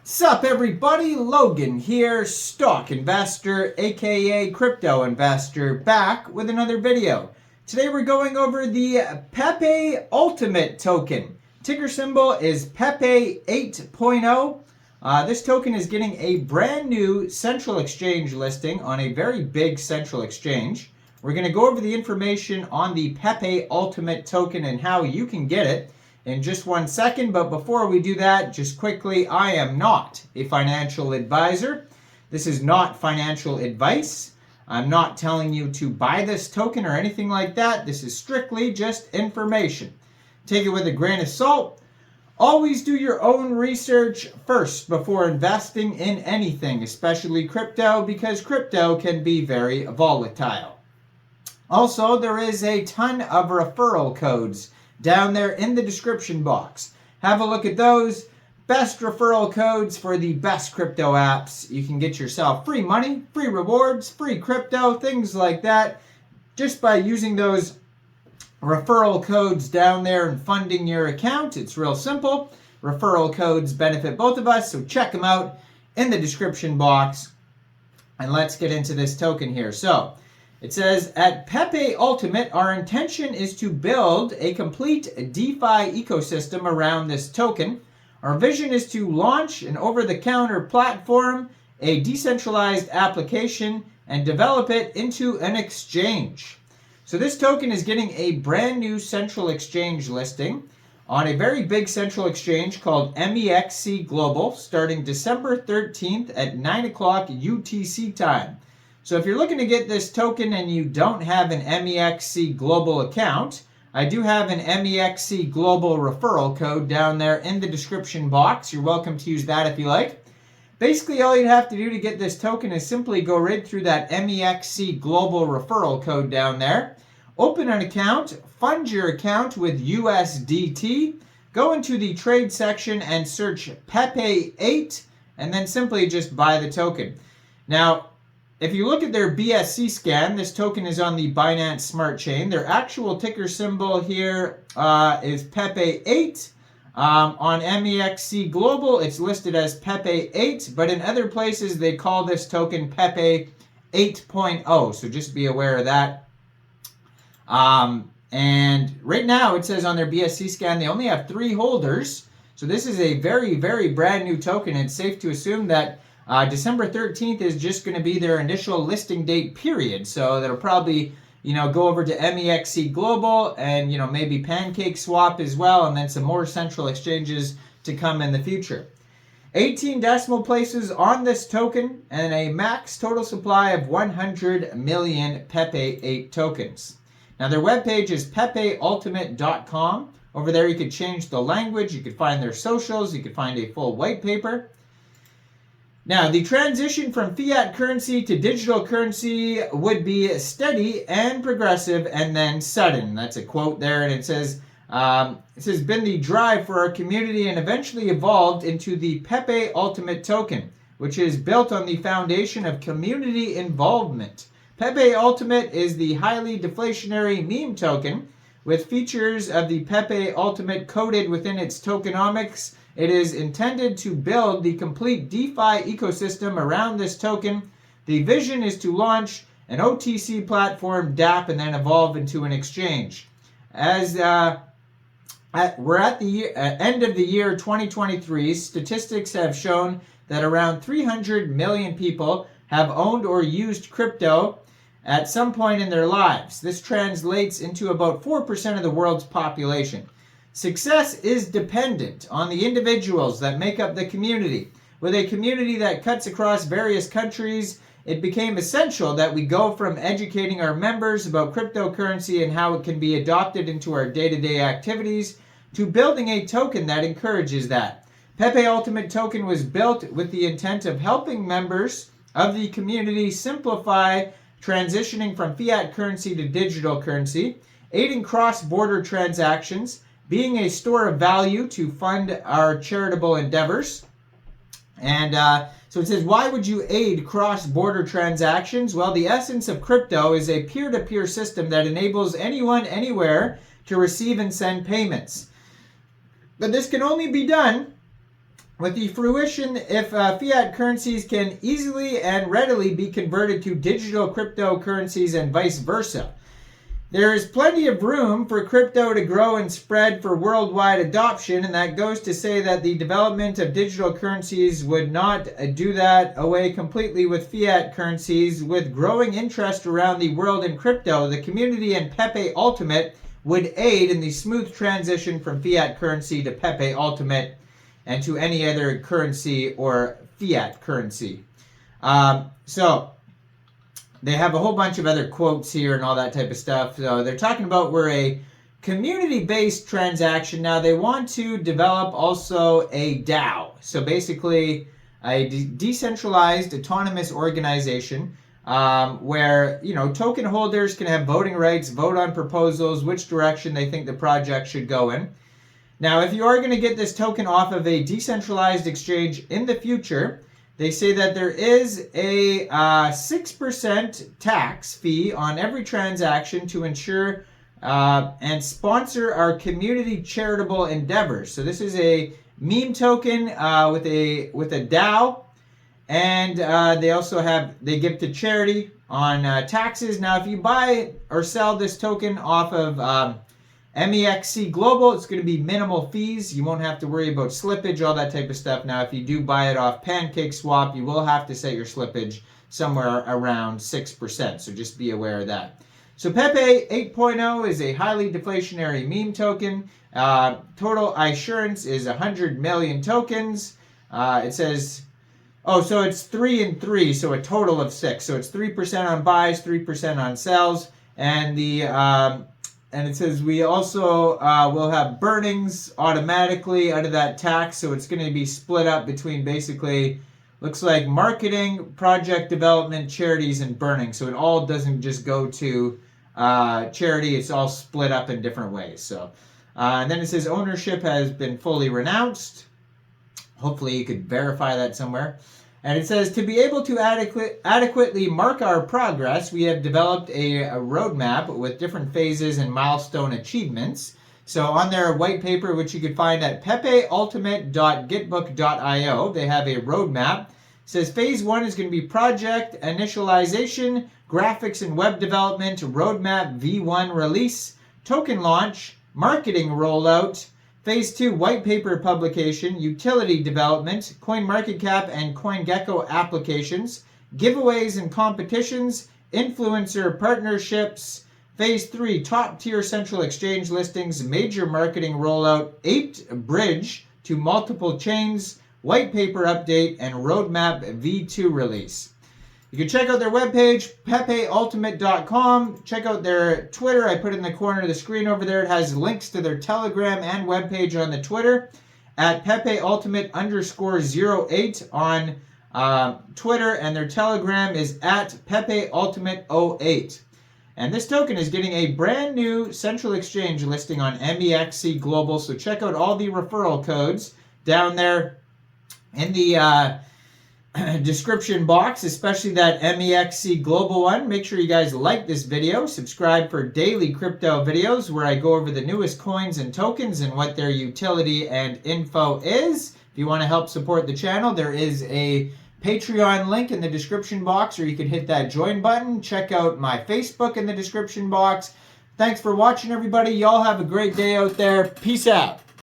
Sup everybody, Logan here, stock investor aka crypto investor, back with another video. Today we're going over the PEPE8.0 token. Ticker symbol is PEPE8.0. This token is getting a brand new central exchange listing on a very big central exchange. We're going to go over the information on the PEPE8.0 token and how you can get it in just 1 second, but before we do that, just quickly, I am not a financial advisor. This is not financial advice. I'm not telling you to buy this token or anything like that. This is strictly just information. Take it with a grain of salt. Always do your own research first before investing in anything, especially crypto, because crypto can be very volatile. Also, there is a ton of referral codes down there in the description box. Have a look at those. Best referral codes for the best crypto apps. You can get yourself free money, free rewards, free crypto, things like that, just by using those referral codes down there and funding your account. It's real simple. Referral codes benefit both of us, so check them out in the description box. And let's get into this token here. So it says, at PepeUltimate, our intention is to build a complete DeFi ecosystem around this token. Our vision is to launch an over-the-counter platform, a decentralized application, and develop it into an exchange. So this token is getting a brand new central exchange listing on a very big central exchange called MEXC Global, starting December 13th at 9 o'clock UTC time. So if you're looking to get this token and you don't have an MEXC Global account, I do have an MEXC Global referral code down there in the description box. You're welcome to use that if you like. Basically, all you'd have to do to get this token is simply go right through that MEXC Global referral code down there. Open an account, fund your account with USDT, go into the trade section and search PEPE8, and then simply just buy the token. Now, if you look at their BSC scan, this token is on the Binance Smart Chain. Their actual ticker symbol here is PEPE8. On MEXC Global, it's listed as PEPE8, but in other places, they call this token PEPE8.0, so just be aware of that. And right now, it says on their BSC scan, they only have 3 holders, so this is a very, very brand new token. It's safe to assume that December 13th is just going to be their initial listing date period. So that'll probably, go over to MEXC Global and, maybe Pancake Swap as well, and then some more central exchanges to come in the future. 18 decimal places on this token and a max total supply of 100 million PEPE8 tokens. Now their webpage is PepeUltimate.com. Over there you could change the language, you could find their socials, you could find a full white paper. Now, the transition from fiat currency to digital currency would be steady and progressive and then sudden. That's a quote there, and it says, been the drive for our community and eventually evolved into the PEPE8 token, which is built on the foundation of community involvement. PEPE8 is the highly deflationary meme token with features of the PEPE8 coded within its tokenomics. It is intended to build the complete DeFi ecosystem around this token. The vision is to launch an OTC platform, dApp, and then evolve into an exchange. As we're at the end of the year 2023, statistics have shown that around 300 million people have owned or used crypto at some point in their lives. This translates into about 4% of the world's population. Success is dependent on the individuals that make up the community. With a community that cuts across various countries, it became essential that we go from educating our members about cryptocurrency and how it can be adopted into our day-to-day activities to building a token that encourages that. PEPE8 token was built with the intent of helping members of the community simplify transitioning from fiat currency to digital currency, aiding cross-border transactions, being a store of value to fund our charitable endeavors. And so it says, why would you aid cross-border transactions? Well, the essence of crypto is a peer-to-peer system that enables anyone, anywhere to receive and send payments. But this can only be done with the fruition, if fiat currencies can easily and readily be converted to digital cryptocurrencies and vice versa. There is plenty of room for crypto to grow and spread for worldwide adoption, and that goes to say that the development of digital currencies would not do that away completely with fiat currencies. With growing interest around the world in crypto, the community and PepeUltimate would aid in the smooth transition from fiat currency to PepeUltimate and to any other currency or fiat currency. So they have a whole bunch of other quotes here and all that type of stuff. So they're talking about we're a community-based transaction. Now they want to develop also a DAO. So basically a decentralized autonomous organization where, you know, token holders can have voting rights, vote on proposals, which direction they think the project should go in. Now, if you are going to get this token off of a decentralized exchange in the future, they say that there is a 6% tax fee on every transaction to ensure and sponsor our community charitable endeavors. So this is a meme token with a DAO, and they give to charity on taxes. Now, if you buy or sell this token off of MEXC Global, it's going to be minimal fees. You won't have to worry about slippage, all that type of stuff. Now, if you do buy it off PancakeSwap, you will have to set your slippage somewhere around 6%. So just be aware of that. So PEPE8.0 is a highly deflationary meme token. Total assurance is 100 million tokens. It says, so it's 3 and 3, so a total of 6. So it's 3% on buys, 3% on sells, and it says we also will have burnings automatically out of that tax. So it's going to be split up between basically, looks like marketing, project development, charities, and burning. So it all doesn't just go to charity. It's all split up in different ways. So, and then it says ownership has been fully renounced. Hopefully you could verify that somewhere. And it says, to be able to adequately mark our progress, we have developed a roadmap with different phases and milestone achievements. So on their white paper, which you can find at PepeUltimate.gitbook.io, they have a roadmap. It says phase 1 is going to be project initialization, graphics and web development, roadmap V1 release, token launch, marketing rollout. Phase 2, white paper publication, utility development, CoinMarketCap and CoinGecko applications, giveaways and competitions, influencer partnerships. Phase 3, top-tier central exchange listings, major marketing rollout, aped bridge to multiple chains, white paper update, and roadmap V2 release. You can check out their webpage, PepeUltimate.com. Check out their Twitter. I put it in the corner of the screen over there. It has links to their Telegram and webpage on the Twitter at PepeUltimate_08 on Twitter, and their Telegram is at PepeUltimate08. And this token is getting a brand new central exchange listing on MEXC Global. So check out all the referral codes down there in the description box, especially that MEXC Global one. Make sure you guys like this video, subscribe for daily crypto videos where I go over the newest coins and tokens and what their utility and info is. If you want to help support the channel, there is a Patreon link in the description box, or you can hit that join button. Check out my Facebook in the description box. Thanks for watching, everybody. Y'all have a great day out there. Peace out.